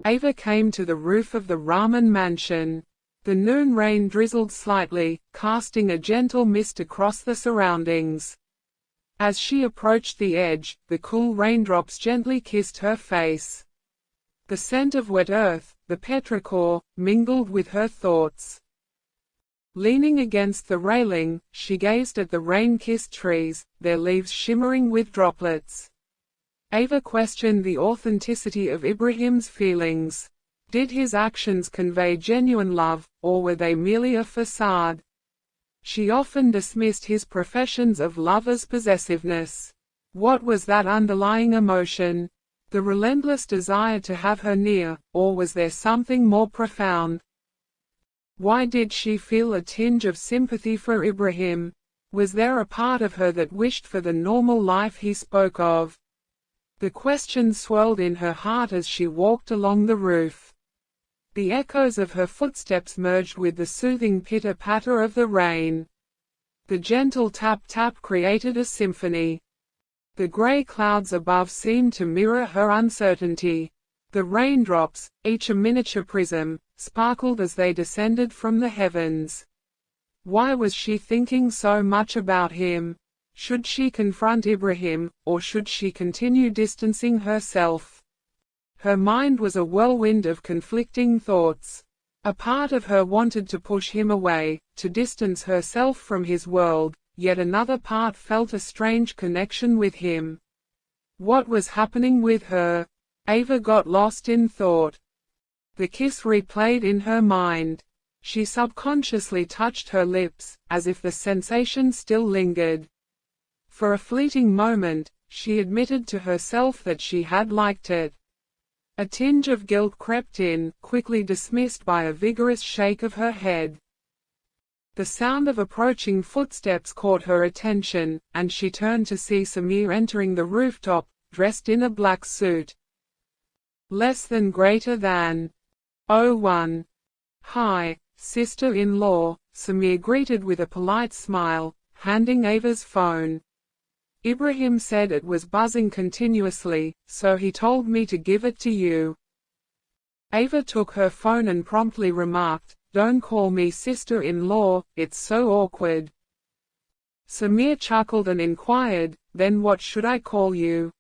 Ava came to the roof of the Rahman mansion. The noon rain drizzled slightly, casting a gentle mist across the surroundings. As she approached the edge, the cool raindrops gently kissed her face. The scent of wet earth, the petrichor, mingled with her thoughts. Leaning against the railing, she gazed at the rain-kissed trees, their leaves shimmering with droplets. Ava questioned the authenticity of Ibrahim's feelings. Did his actions convey genuine love, or were they merely a facade? She often dismissed his professions of love as possessiveness. What was that underlying emotion? The relentless desire to have her near, or was there something more profound? Why did she feel a tinge of sympathy for Ibrahim? Was there a part of her that wished for the normal life he spoke of? The questions swirled in her heart as she walked along the roof. The echoes of her footsteps merged with the soothing pitter-patter of the rain. The gentle tap-tap created a symphony. The grey clouds above seemed to mirror her uncertainty. The raindrops, each a miniature prism, sparkled as they descended from the heavens. Why was she thinking so much about him? Should she confront Ibrahim, or should she continue distancing herself? Her mind was a whirlwind of conflicting thoughts. A part of her wanted to push him away, to distance herself from his world, yet another part felt a strange connection with him. What was happening with her? Ava got lost in thought. The kiss replayed in her mind. She subconsciously touched her lips, as if the sensation still lingered. For a fleeting moment, she admitted to herself that she had liked it. A tinge of guilt crept in, quickly dismissed by a vigorous shake of her head. The sound of approaching footsteps caught her attention, and she turned to see Samir entering the rooftop, dressed in a black suit. Less than greater than. 01. Hi, sister-in-law, Samir greeted with a polite smile, handing Ava's phone. Ibrahim said it was buzzing continuously, so he told me to give it to you. Ava took her phone and promptly remarked, "Don't call me sister-in-law, it's so awkward." Samir chuckled and inquired, "Then what should I call you?"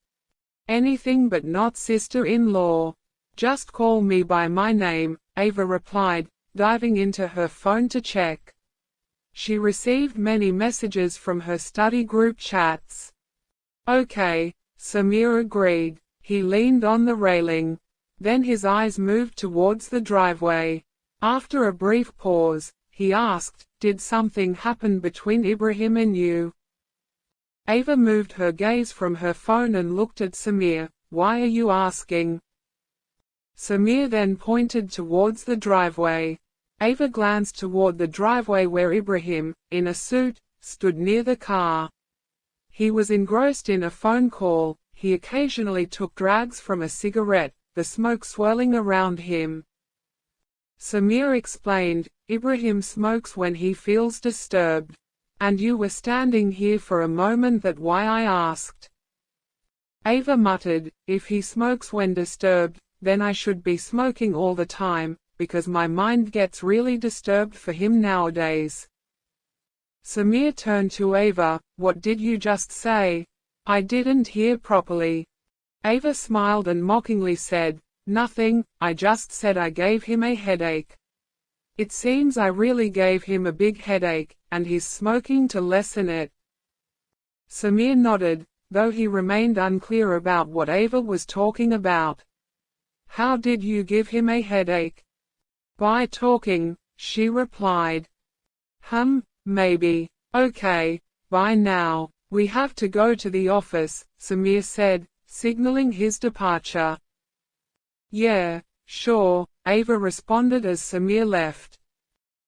"Anything but not sister-in-law. Just call me by my name," Ava replied, diving into her phone to check. She received many messages from her study group chats. "Okay," Samir agreed. He leaned on the railing. Then his eyes moved towards the driveway. After a brief pause, he asked, "Did something happen between Ibrahim and you?" Ava moved her gaze from her phone and looked at Samir. "Why are you asking?" Samir then pointed towards the driveway. Ava glanced toward the driveway where Ibrahim, in a suit, stood near the car. He was engrossed in a phone call. He occasionally took drags from a cigarette, the smoke swirling around him. Samir explained, "Ibrahim smokes when he feels disturbed. And you were standing here for a moment, that's why I asked." Ava muttered, "If he smokes when disturbed, then I should be smoking all the time, because my mind gets really disturbed for him nowadays." Samir turned to Ava. "What did you just say? I didn't hear properly." Ava smiled and mockingly said, "Nothing, I just said I gave him a headache. It seems I really gave him a big headache, and he's smoking to lessen it." Samir nodded, though he remained unclear about what Ava was talking about. "How did you give him a headache?" "By talking," she replied. Maybe. Okay, bye now. We have to go to the office," Samir said, signaling his departure. "Yeah, sure," Ava responded as Samir left.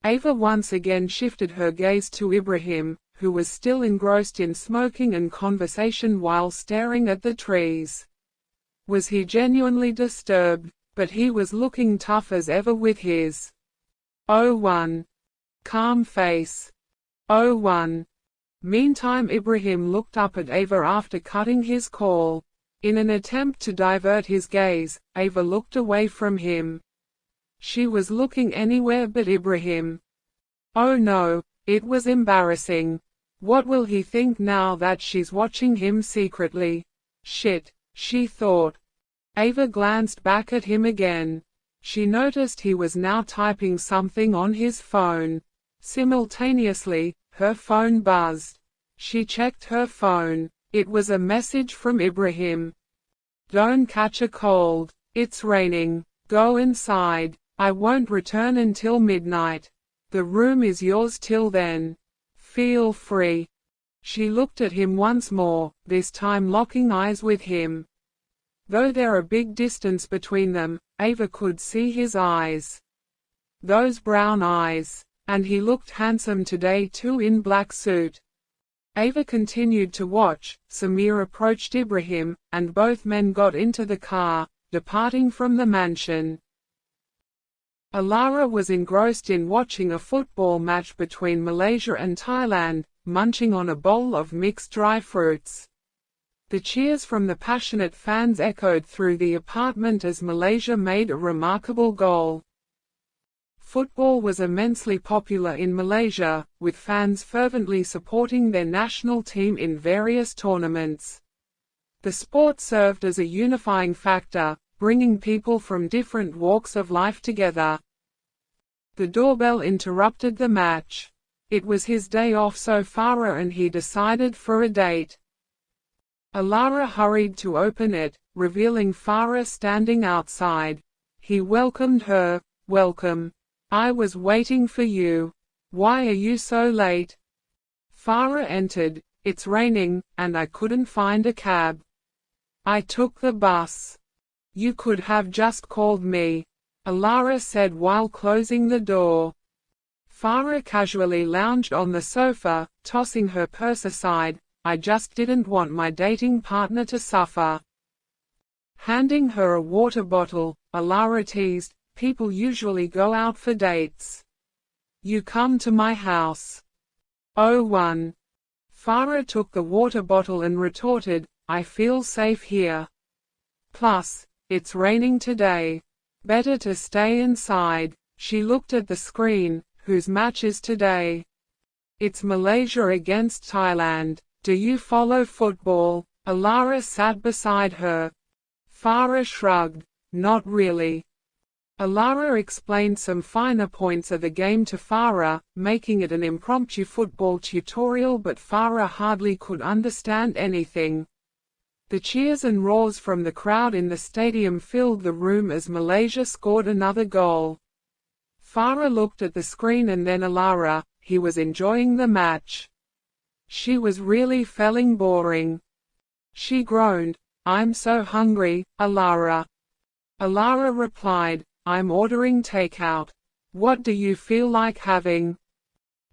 Ava once again shifted her gaze to Ibrahim, who was still engrossed in smoking and conversation while staring at the trees. Was he genuinely disturbed? But he was looking tough as ever with his 01 calm face. 01. Meantime, Ibrahim looked up at Ava after cutting his call. In an attempt to divert his gaze, Ava looked away from him. She was looking anywhere but Ibrahim. Oh no, it was embarrassing. What will he think now that she's watching him secretly? Shit, she thought. Ava glanced back at him again. She noticed he was now typing something on his phone. Simultaneously, her phone buzzed. She checked her phone. It was a message from Ibrahim. Don't catch a cold. It's raining. Go inside. I won't return until midnight. The room is yours till then. Feel free. She looked at him once more, this time locking eyes with him. Though there a big distance between them, Ava could see his eyes. Those brown eyes. And he looked handsome today too in black suit. Ava continued to watch. Samir approached Ibrahim, and both men got into the car, departing from the mansion. Alara was engrossed in watching a football match between Malaysia and Thailand, munching on a bowl of mixed dry fruits. The cheers from the passionate fans echoed through the apartment as Malaysia made a remarkable goal. Football was immensely popular in Malaysia, with fans fervently supporting their national team in various tournaments. The sport served as a unifying factor, bringing people from different walks of life together. The doorbell interrupted the match. It was his day off, so Farah and he decided for a date. Alara hurried to open it, revealing Farah standing outside. He welcomed her. Welcome. I was waiting for you. Why are you so late? Farah entered. It's raining, and I couldn't find a cab. I took the bus. You could have just called me, Alara said while closing the door. Farah casually lounged on the sofa, tossing her purse aside. I just didn't want my dating partner to suffer. Handing her a water bottle, Alara teased. People usually go out for dates. You come to my house. Oh, one. Farah took the water bottle and retorted, I feel safe here. Plus, it's raining today. Better to stay inside. She looked at the screen. Whose match is today? It's Malaysia against Thailand. Do you follow football? Alara sat beside her. Farah shrugged. Not really. Alara explained some finer points of the game to Farah, making it an impromptu football tutorial, but Farah hardly could understand anything. The cheers and roars from the crowd in the stadium filled the room as Malaysia scored another goal. Farah looked at the screen and then Alara. He was enjoying the match. She was really feeling boring. She groaned, I'm so hungry, Alara. Alara replied, I'm ordering takeout. What do you feel like having?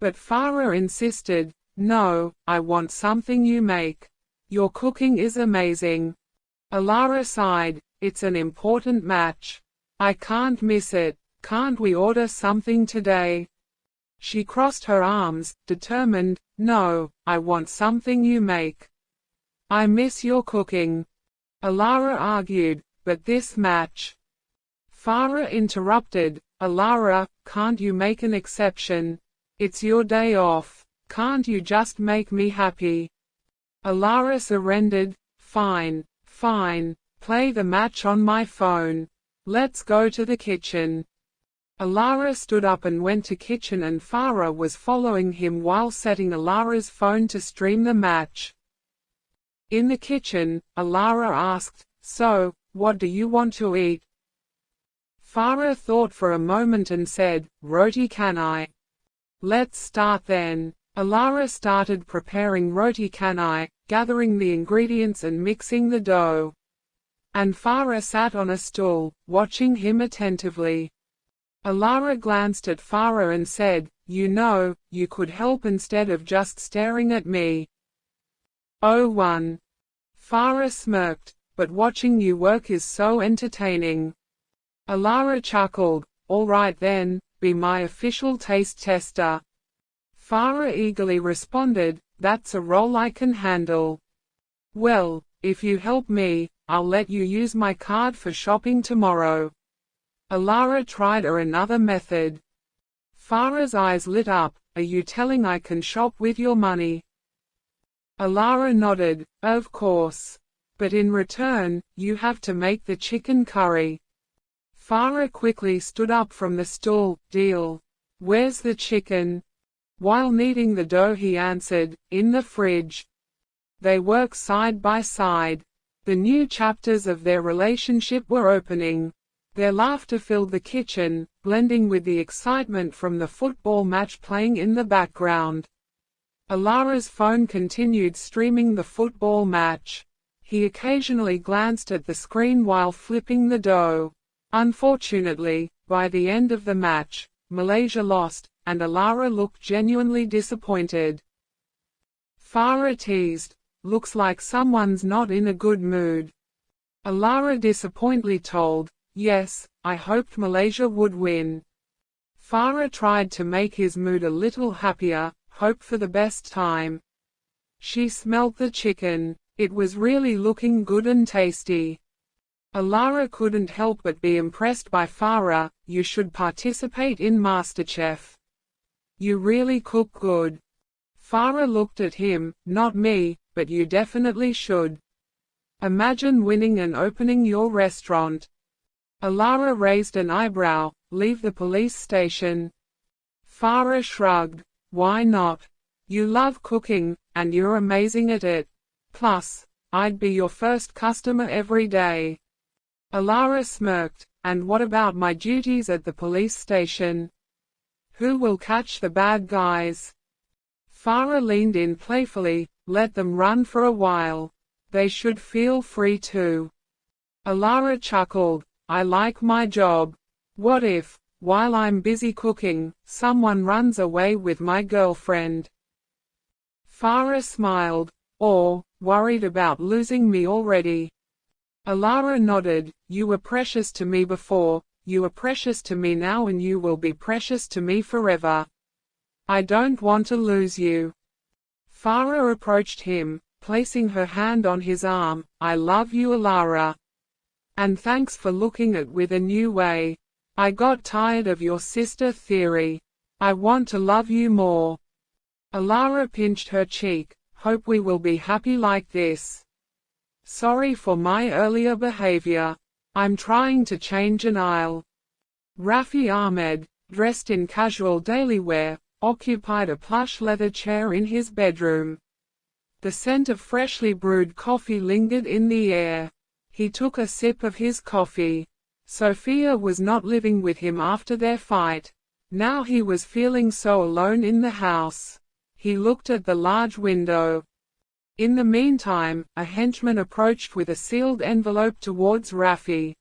But Farah insisted, no, I want something you make. Your cooking is amazing. Alara sighed, it's an important match. I can't miss it. Can't we order something today? She crossed her arms, determined, no, I want something you make. I miss your cooking. Alara argued, but this match. Farah interrupted, Alara, can't you make an exception? It's your day off. Can't you just make me happy? Alara surrendered, fine, fine, play the match on my phone. Let's go to the kitchen. Alara stood up and went to kitchen and Farah was following him while setting Alara's phone to stream the match. In the kitchen, Alara asked, so, what do you want to eat? Farah thought for a moment and said, roti canai. Let's start then. Alara started preparing roti canai, gathering the ingredients and mixing the dough. And Farah sat on a stool, watching him attentively. Alara glanced at Farah and said, you know, you could help instead of just staring at me. Oh, one. Farah smirked, but watching you work is so entertaining. Alara chuckled, all right then, be my official taste tester. Farah eagerly responded, that's a role I can handle. Well, if you help me, I'll let you use my card for shopping tomorrow. Alara tried another method. Farah's eyes lit up. Are you telling I can shop with your money? Alara nodded. Of course. But in return, you have to make the chicken curry. Farah quickly stood up from the stool. Deal. Where's the chicken? While kneading the dough he answered, in the fridge. They worked side by side. The new chapters of their relationship were opening. Their laughter filled the kitchen, blending with the excitement from the football match playing in the background. Alara's phone continued streaming the football match. He occasionally glanced at the screen while flipping the dough. Unfortunately, by the end of the match, Malaysia lost, and Alara looked genuinely disappointed. Farah teased, "Looks like someone's not in a good mood." Alara disappointedly told, "Yes, I hoped Malaysia would win." Farah tried to make his mood a little happier, hope for the best time. She smelled the chicken. It was really looking good and tasty. Alara couldn't help but be impressed by Farah. You should participate in MasterChef. You really cook good. Farah looked at him. Not me, but you definitely should. Imagine winning and opening your restaurant. Alara raised an eyebrow. Leave the police station. Farah shrugged. Why not? You love cooking, and you're amazing at it. Plus, I'd be your first customer every day. Alara smirked. And what about my duties at the police station? Who will catch the bad guys? Farah leaned in playfully. Let them run for a while. They should feel free too. Alara chuckled. I like my job. What if, while I'm busy cooking, someone runs away with my girlfriend? Farah smiled. Or, worried about losing me already? Alara nodded. You were precious to me before, you are precious to me now, and you will be precious to me forever. I don't want to lose you. Farah approached him, placing her hand on his arm. I love you, Alara. And thanks for looking at it with a new way. I got tired of your sister theory. I want to love you more. Alara pinched her cheek. Hope we will be happy like this. Sorry for my earlier behavior. I'm trying to change an aisle. Rafi Ahmed, dressed in casual daily wear, occupied a plush leather chair in his bedroom. The scent of freshly brewed coffee lingered in the air. He took a sip of his coffee. Sophia was not living with him after their fight. Now he was feeling so alone in the house. He looked at the large window. In the meantime, a henchman approached with a sealed envelope towards Rafi.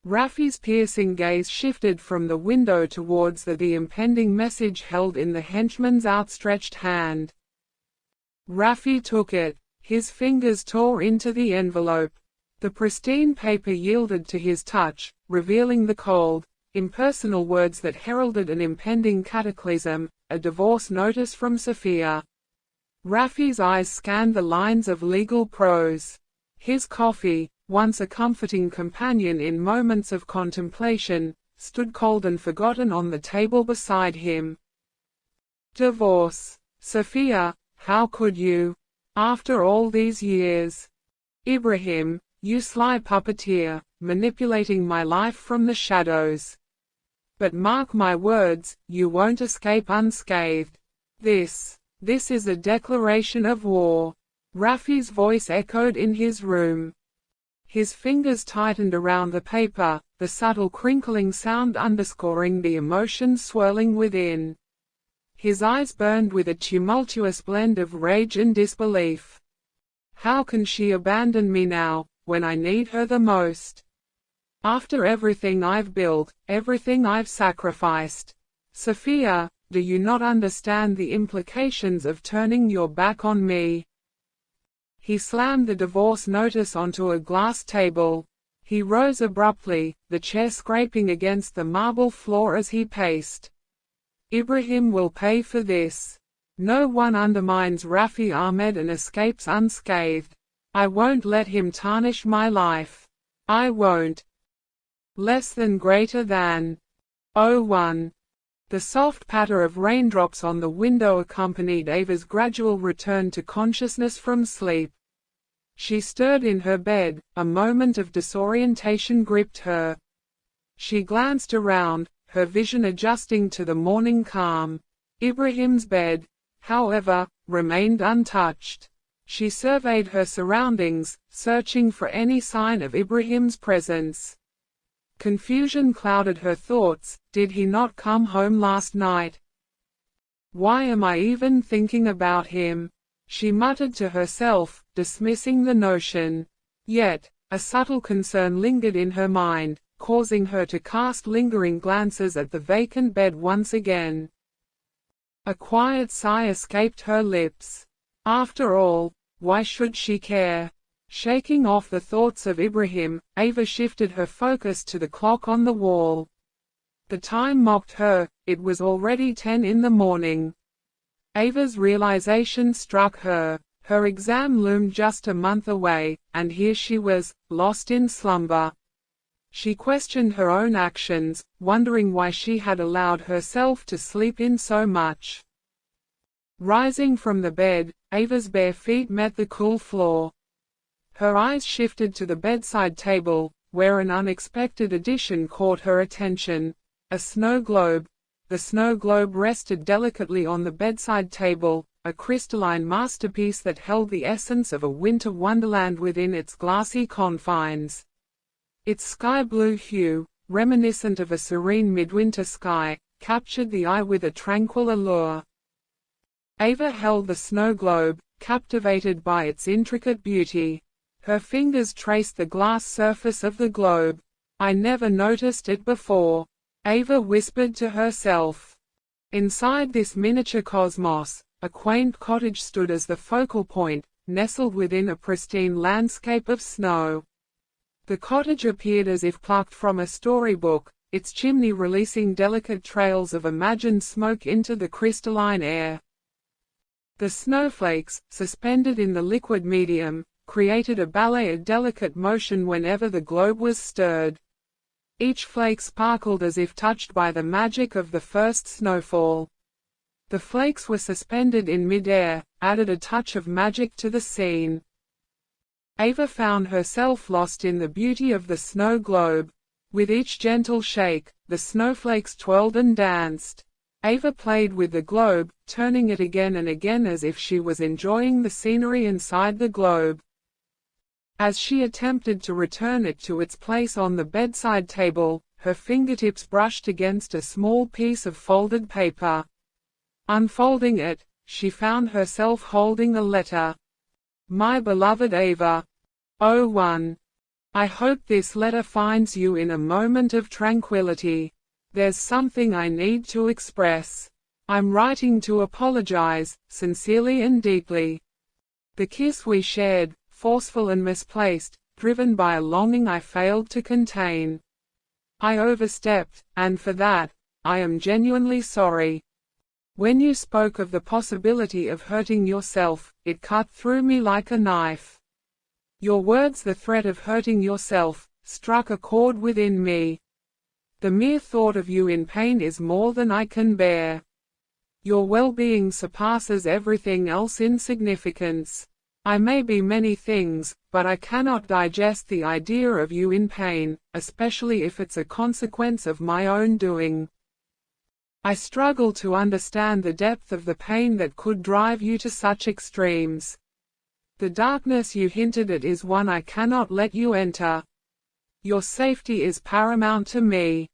Rafi's piercing gaze shifted from the window towards the impending message held in the henchman's outstretched hand. Rafi took it. His fingers tore into the envelope. The pristine paper yielded to his touch, revealing the cold, impersonal words that heralded an impending cataclysm, a divorce notice from Sophia. Rafi's eyes scanned the lines of legal prose. His coffee, once a comforting companion in moments of contemplation, stood cold and forgotten on the table beside him. Divorce. Sophia, how could you? After all these years. Ibrahim, you sly puppeteer, manipulating my life from the shadows. But mark my words, you won't escape unscathed. This is a declaration of war. Rafi's voice echoed in his room. His fingers tightened around the paper, the subtle crinkling sound underscoring the emotion swirling within. His eyes burned with a tumultuous blend of rage and disbelief. How can she abandon me now, when I need her the most? After everything I've built, everything I've sacrificed. Sophia, do you not understand the implications of turning your back on me? He slammed the divorce notice onto a glass table. He rose abruptly, the chair scraping against the marble floor as he paced. Ibrahim will pay for this. No one undermines Rafi Ahmed and escapes unscathed. I won't let him tarnish my life. I won't. Less than greater than. 01. The soft patter of raindrops on the window accompanied Ava's gradual return to consciousness from sleep. She stirred in her bed, a moment of disorientation gripped her. She glanced around, her vision adjusting to the morning calm. Ibrahim's bed, however, remained untouched. She surveyed her surroundings, searching for any sign of Ibrahim's presence. Confusion clouded her thoughts. Did he not come home last night? Why am I even thinking about him? She muttered to herself, dismissing the notion. Yet, a subtle concern lingered in her mind, causing her to cast lingering glances at the vacant bed once again. A quiet sigh escaped her lips. After all, why should she care? Shaking off the thoughts of Ibrahim, Ava shifted her focus to the clock on the wall. The time mocked her, it was already 10 in the morning. Ava's realization struck her. Her exam loomed just a month away, and here she was, lost in slumber. She questioned her own actions, wondering why she had allowed herself to sleep in so much. Rising from the bed, Ava's bare feet met the cool floor. Her eyes shifted to the bedside table, where an unexpected addition caught her attention: a snow globe. The snow globe rested delicately on the bedside table, a crystalline masterpiece that held the essence of a winter wonderland within its glassy confines. Its sky-blue hue, reminiscent of a serene midwinter sky, captured the eye with a tranquil allure. Ava held the snow globe, captivated by its intricate beauty. Her fingers traced the glass surface of the globe. I never noticed it before, Ava whispered to herself. Inside this miniature cosmos, a quaint cottage stood as the focal point, nestled within a pristine landscape of snow. The cottage appeared as if plucked from a storybook, its chimney releasing delicate trails of imagined smoke into the crystalline air. The snowflakes, suspended in the liquid medium, created a ballet of delicate motion whenever the globe was stirred. Each flake sparkled as if touched by the magic of the first snowfall. The flakes were suspended in mid-air, added a touch of magic to the scene. Ava found herself lost in the beauty of the snow globe. With each gentle shake, the snowflakes twirled and danced. Ava played with the globe, turning it again and again as if she was enjoying the scenery inside the globe. As she attempted to return it to its place on the bedside table, her fingertips brushed against a small piece of folded paper. Unfolding it, she found herself holding a letter. My beloved Ava. 01. I hope this letter finds you in a moment of tranquility. There's something I need to express. I'm writing to apologize, sincerely and deeply. The kiss we shared, forceful and misplaced, driven by a longing I failed to contain. I overstepped, and for that, I am genuinely sorry. When you spoke of the possibility of hurting yourself, it cut through me like a knife. Your words, the threat of hurting yourself, struck a chord within me. The mere thought of you in pain is more than I can bear. Your well-being surpasses everything else in significance. I may be many things, but I cannot digest the idea of you in pain, especially if it's a consequence of my own doing. I struggle to understand the depth of the pain that could drive you to such extremes. The darkness you hinted at is one I cannot let you enter. Your safety is paramount to me.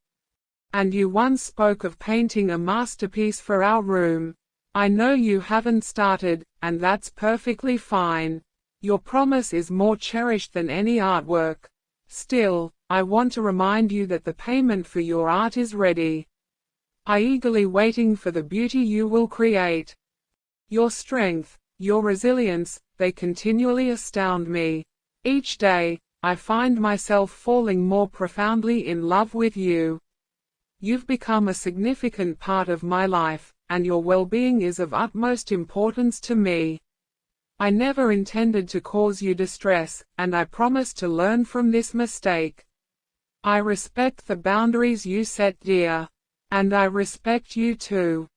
And you once spoke of painting a masterpiece for our room. I know you haven't started, and that's perfectly fine. Your promise is more cherished than any artwork. Still, I want to remind you that the payment for your art is ready. I eagerly waiting for the beauty you will create. Your strength, your resilience, they continually astound me. Each day, I find myself falling more profoundly in love with you. You've become a significant part of my life, and your well-being is of utmost importance to me. I never intended to cause you distress, and I promise to learn from this mistake. I respect the boundaries you set, dear. And I respect you too.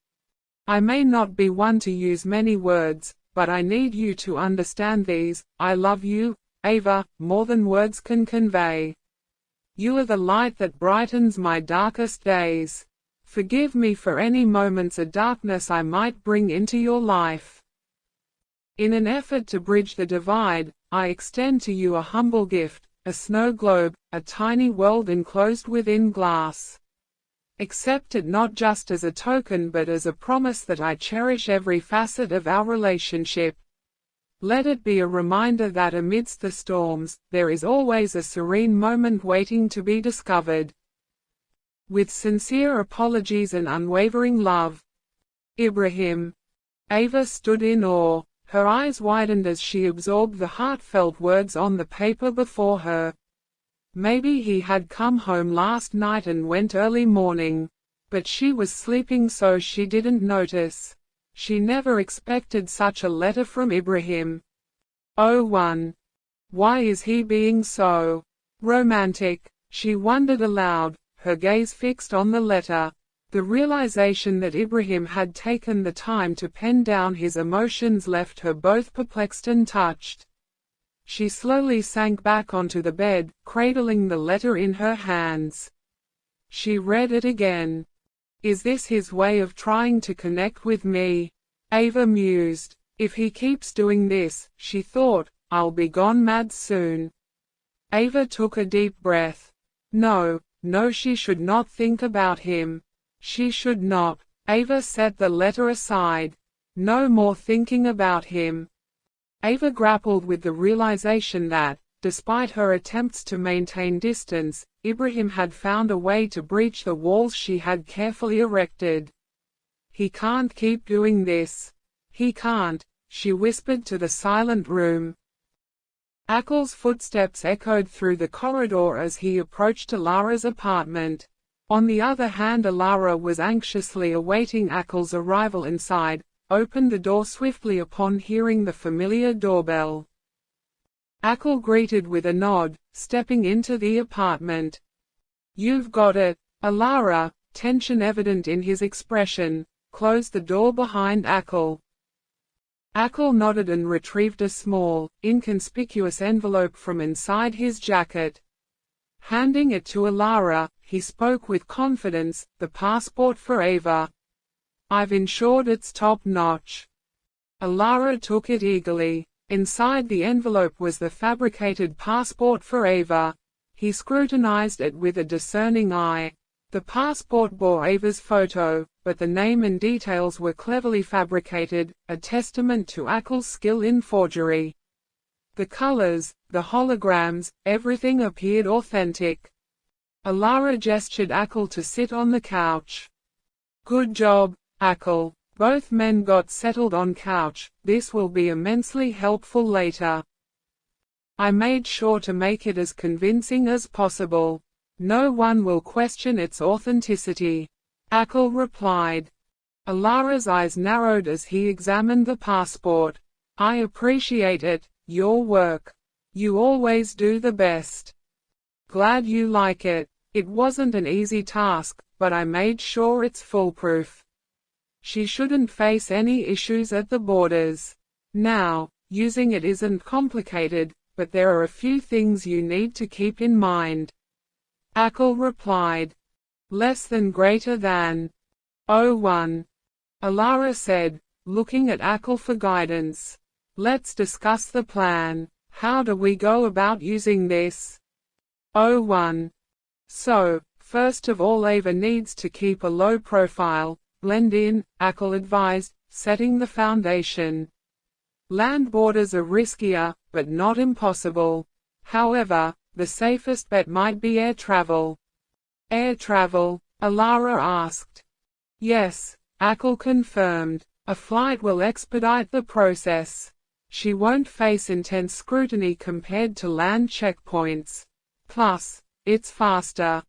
I may not be one to use many words, but I need you to understand these. I love you, Ava, more than words can convey. You are the light that brightens my darkest days. Forgive me for any moments of darkness I might bring into your life. In an effort to bridge the divide, I extend to you a humble gift, a snow globe, a tiny world enclosed within glass. Accept it not just as a token but as a promise that I cherish every facet of our relationship. Let it be a reminder that amidst the storms, there is always a serene moment waiting to be discovered. With sincere apologies and unwavering love. Ibrahim. Ava stood in awe. Her eyes widened as she absorbed the heartfelt words on the paper before her. Maybe he had come home last night and went early morning. But she was sleeping so she didn't notice. She never expected such a letter from Ibrahim. Oh one. Why is he being so romantic? She wondered aloud, her gaze fixed on the letter. The realization that Ibrahim had taken the time to pen down his emotions left her both perplexed and touched. She slowly sank back onto the bed, cradling the letter in her hands. She read it again. Is this his way of trying to connect with me? Ava mused. If he keeps doing this, she thought, I'll be gone mad soon. Ava took a deep breath. No, she should not think about him. She should not. Ava set the letter aside. No more thinking about him. Ava grappled with the realization that, despite her attempts to maintain distance, Ibrahim had found a way to breach the walls she had carefully erected. He can't keep doing this. He can't, she whispered to the silent room. Akel's footsteps echoed through the corridor as he approached Alara's apartment. On the other hand, Alara was anxiously awaiting Akel's arrival inside, opened the door swiftly upon hearing the familiar doorbell. Akel greeted with a nod, stepping into the apartment. You've got it. Alara, tension evident in his expression, closed the door behind Akel. Akel nodded and retrieved a small, inconspicuous envelope from inside his jacket. Handing it to Alara, he spoke with confidence, the passport for Ava. I've ensured it's top-notch. Alara took it eagerly. Inside the envelope was the fabricated passport for Ava. He scrutinized it with a discerning eye. The passport bore Ava's photo, but the name and details were cleverly fabricated, a testament to Akel's skill in forgery. The colors, the holograms, everything appeared authentic. Alara gestured Akel to sit on the couch. Good job, Akel. Both men got settled on couch. This will be immensely helpful later. I made sure to make it as convincing as possible. No one will question its authenticity. Akel replied. Alara's eyes narrowed as he examined the passport. I appreciate it, your work. You always do the best. Glad you like it. It wasn't an easy task, but I made sure it's foolproof. She shouldn't face any issues at the borders. Now, using it isn't complicated, but there are a few things you need to keep in mind. Akel replied. Less than greater than. Oh one. Alara said, looking at Akel for guidance. Let's discuss the plan. How do we go about using this? Oh one. So, first of all, Ava needs to keep a low profile. Blend in, Akel advised, setting the foundation. Land borders are riskier, but not impossible. However, the safest bet might be air travel. Air travel? Alara asked. Yes, Akel confirmed. A flight will expedite the process. She won't face intense scrutiny compared to land checkpoints. Plus, it's faster.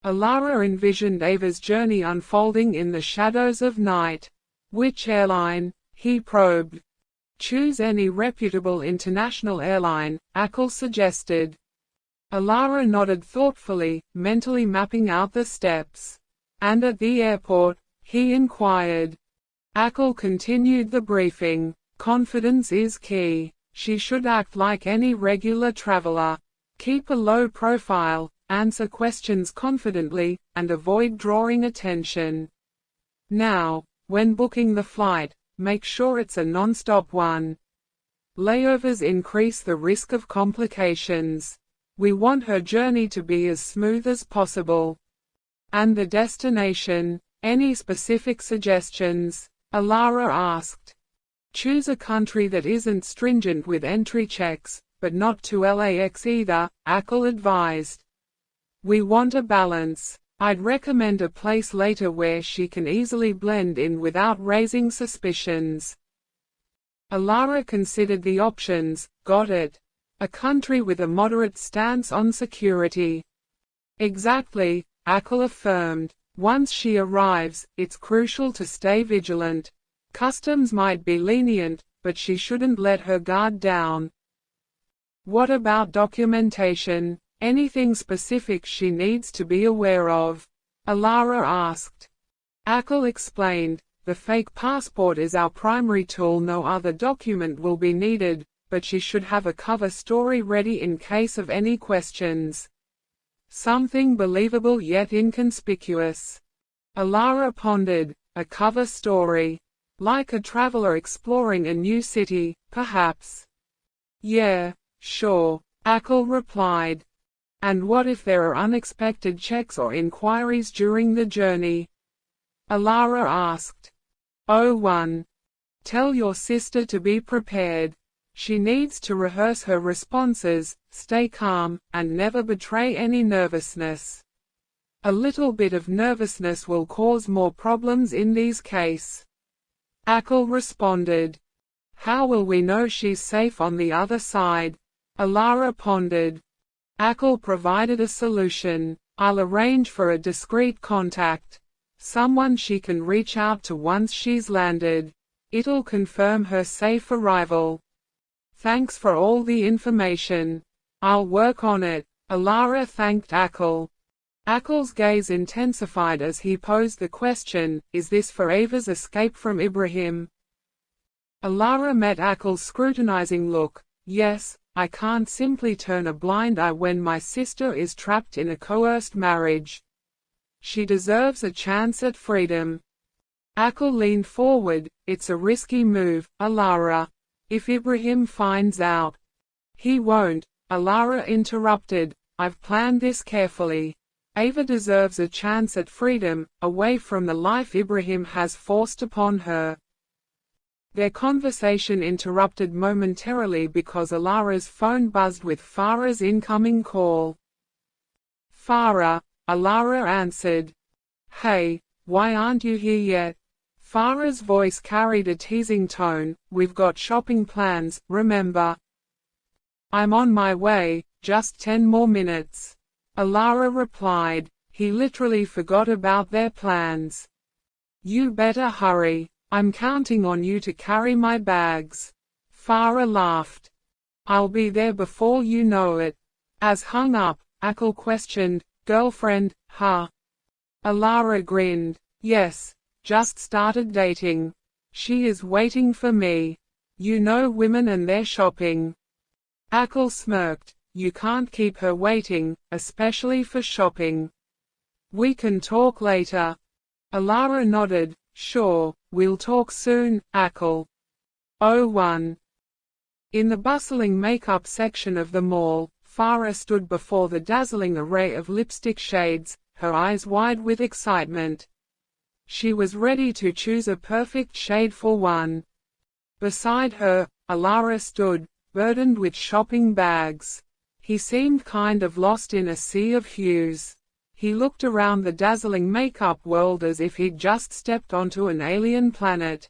Alara envisioned Ava's journey unfolding in the shadows of night. Which airline? He probed. Choose any reputable international airline, Ackle suggested. Alara nodded thoughtfully, mentally mapping out the steps. And at the airport, he inquired. Ackle continued the briefing. Confidence is key. She should act like any regular traveler. Keep a low profile, answer questions confidently, and avoid drawing attention. Now, when booking the flight, make sure it's a non-stop one. Layovers increase the risk of complications. We want her journey to be as smooth as possible. And the destination, any specific suggestions? Alara asked. Choose a country that isn't stringent with entry checks, but not too LAX either, Ackle advised. We want a balance. I'd recommend a place later where she can easily blend in without raising suspicions. Alara considered the options. Got it. A country with a moderate stance on security. Exactly, Ackle affirmed. Once she arrives, it's crucial to stay vigilant. Customs might be lenient, but she shouldn't let her guard down. What about documentation? Anything specific she needs to be aware of? Alara asked. Ackle explained, the fake passport is our primary tool. No other document will be needed, but she should have a cover story ready in case of any questions. Something believable yet inconspicuous. Alara pondered, a cover story. Like a traveler exploring a new city, perhaps. Yeah, sure, Ackle replied. And what if there are unexpected checks or inquiries during the journey? Alara asked. Oh, one. Tell your sister to be prepared. She needs to rehearse her responses, stay calm, and never betray any nervousness. A little bit of nervousness will cause more problems in these cases. Ackle responded. How will we know she's safe on the other side? Alara pondered. Ackle provided a solution. I'll arrange for a discreet contact. Someone she can reach out to once she's landed. It'll confirm her safe arrival. Thanks for all the information. I'll work on it. Alara thanked Ackle. Ackle's gaze intensified as he posed the question, is this for Ava's escape from Ibrahim? Alara met Ackle's scrutinizing look. Yes, I can't simply turn a blind eye when my sister is trapped in a coerced marriage. She deserves a chance at freedom. Ackle leaned forward. It's a risky move, Alara. If Ibrahim finds out. He won't, Alara interrupted. I've planned this carefully. Ava deserves a chance at freedom, away from the life Ibrahim has forced upon her. Their conversation interrupted momentarily because Alara's phone buzzed with Farah's incoming call. Farah, Alara answered. Hey, why aren't you here yet? Farah's voice carried a teasing tone. We've got shopping plans, remember? I'm on my way, just 10 more minutes. Alara replied. He literally forgot about their plans. You better hurry. I'm counting on you to carry my bags. Farah laughed. I'll be there before you know it. As hung up, Ackle questioned, girlfriend, huh? Alara grinned. Yes, just started dating. She is waiting for me. You know women and their shopping. Ackle smirked. You can't keep her waiting, especially for shopping. We can talk later. Alara nodded. Sure, we'll talk soon, Ackle. 01. In the bustling makeup section of the mall, Farah stood before the dazzling array of lipstick shades, her eyes wide with excitement. She was ready to choose a perfect shade for one. Beside her, Alara stood, burdened with shopping bags. He seemed kind of lost in a sea of hues. He looked around the dazzling makeup world as if he'd just stepped onto an alien planet.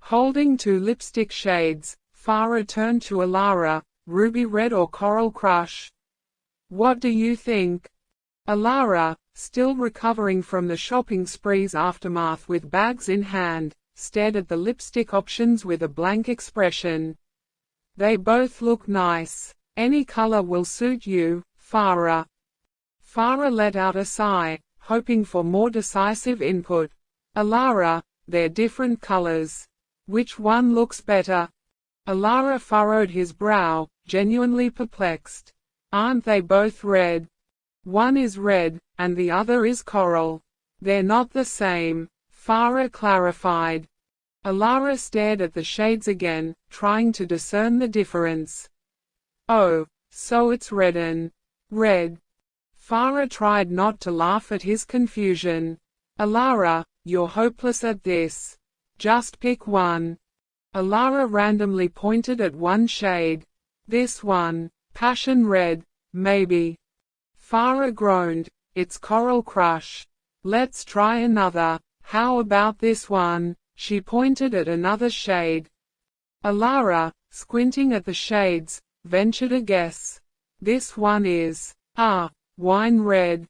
Holding 2 lipstick shades, Farah turned to Alara, ruby red or coral crush? What do you think? Alara, still recovering from the shopping spree's aftermath with bags in hand, stared at the lipstick options with a blank expression. They both look nice. Any color will suit you, Farah. Farah let out a sigh, hoping for more decisive input. Alara, they're different colors. Which one looks better? Alara furrowed his brow, genuinely perplexed. Aren't they both red? One is red, and the other is coral. They're not the same, Farah clarified. Alara stared at the shades again, trying to discern the difference. Oh, so it's red and red. Farah tried not to laugh at his confusion. Alara, you're hopeless at this. Just pick one. Alara randomly pointed at one shade. This one, passion red, maybe. Farah groaned, it's Coral Crush. Let's try another. How about this one? She pointed at another shade. Alara, squinting at the shades, ventured a guess. This one is, wine red.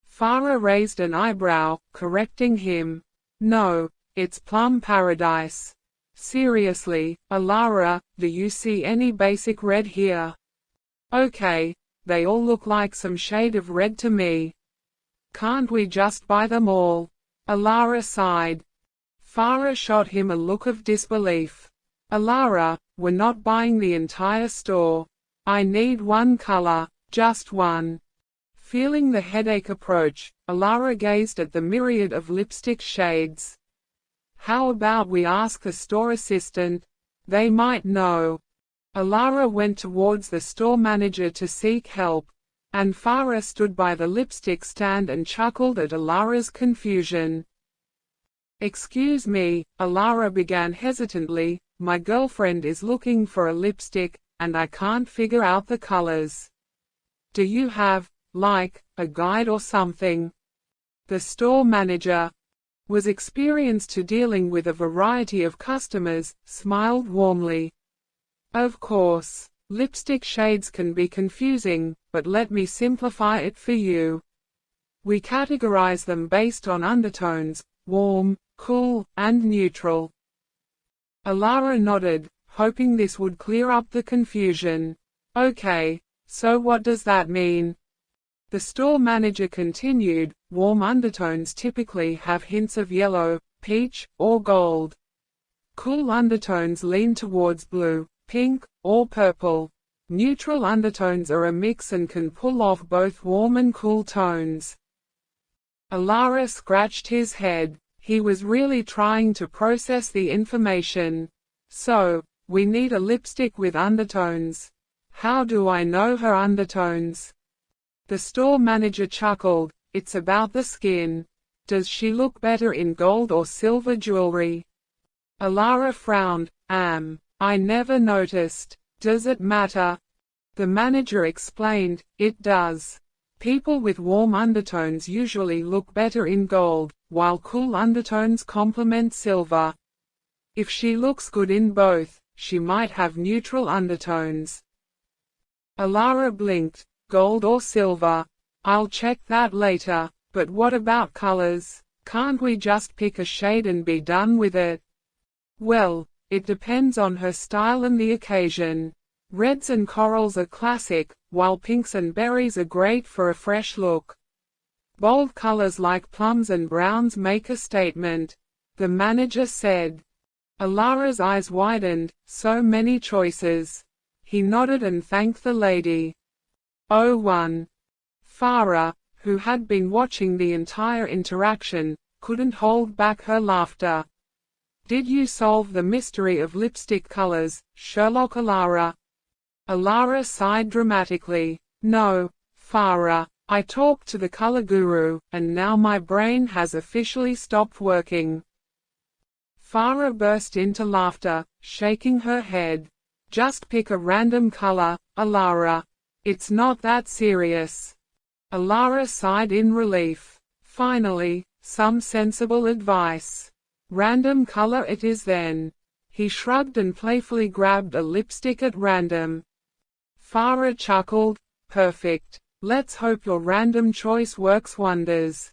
Farah raised an eyebrow, correcting him. No, it's Plum Paradise. Seriously, Alara, do you see any basic red here? Okay, they all look like some shade of red to me. Can't we just buy them all? Alara sighed. Farah shot him a look of disbelief. Alara, we're not buying the entire store. I need one color, just one. Feeling the headache approach, Alara gazed at the myriad of lipstick shades. How about we ask the store assistant? They might know. Alara went towards the store manager to seek help, and Farah stood by the lipstick stand and chuckled at Alara's confusion. Excuse me, Alara began hesitantly, my girlfriend is looking for a lipstick, and I can't figure out the colors. Do you have, like, a guide or something? The store manager, was experienced to dealing with a variety of customers, smiled warmly. Of course, lipstick shades can be confusing, but let me simplify it for you. We categorize them based on undertones, warm, cool, and neutral. Alara nodded, hoping this would clear up the confusion. Okay, so what does that mean? The store manager continued, warm undertones typically have hints of yellow, peach, or gold. Cool undertones lean towards blue, pink, or purple. Neutral undertones are a mix and can pull off both warm and cool tones. Alara scratched his head. He was really trying to process the information. So, we need a lipstick with undertones. How do I know her undertones? The store manager chuckled, it's about the skin. Does she look better in gold or silver jewelry? Alara frowned, I never noticed. Does it matter? The manager explained, it does. People with warm undertones usually look better in gold, while cool undertones complement silver. If she looks good in both, she might have neutral undertones. Alara blinked, gold or silver. I'll check that later, but what about colors? Can't we just pick a shade and be done with it? Well, it depends on her style and the occasion. Reds and corals are classic, while pinks and berries are great for a fresh look. Bold colors like plums and browns make a statement, the manager said. Alara's eyes widened, so many choices. He nodded and thanked the lady. Oh, one. Farah, who had been watching the entire interaction, couldn't hold back her laughter. Did you solve the mystery of lipstick colors, Sherlock Alara? Alara sighed dramatically. No, Farah. I talked to the color guru, and now my brain has officially stopped working. Farah burst into laughter, shaking her head. Just pick a random color, Alara. It's not that serious. Alara sighed in relief. Finally, some sensible advice. Random color it is then. He shrugged and playfully grabbed a lipstick at random. Farah chuckled, perfect. Let's hope your random choice works wonders.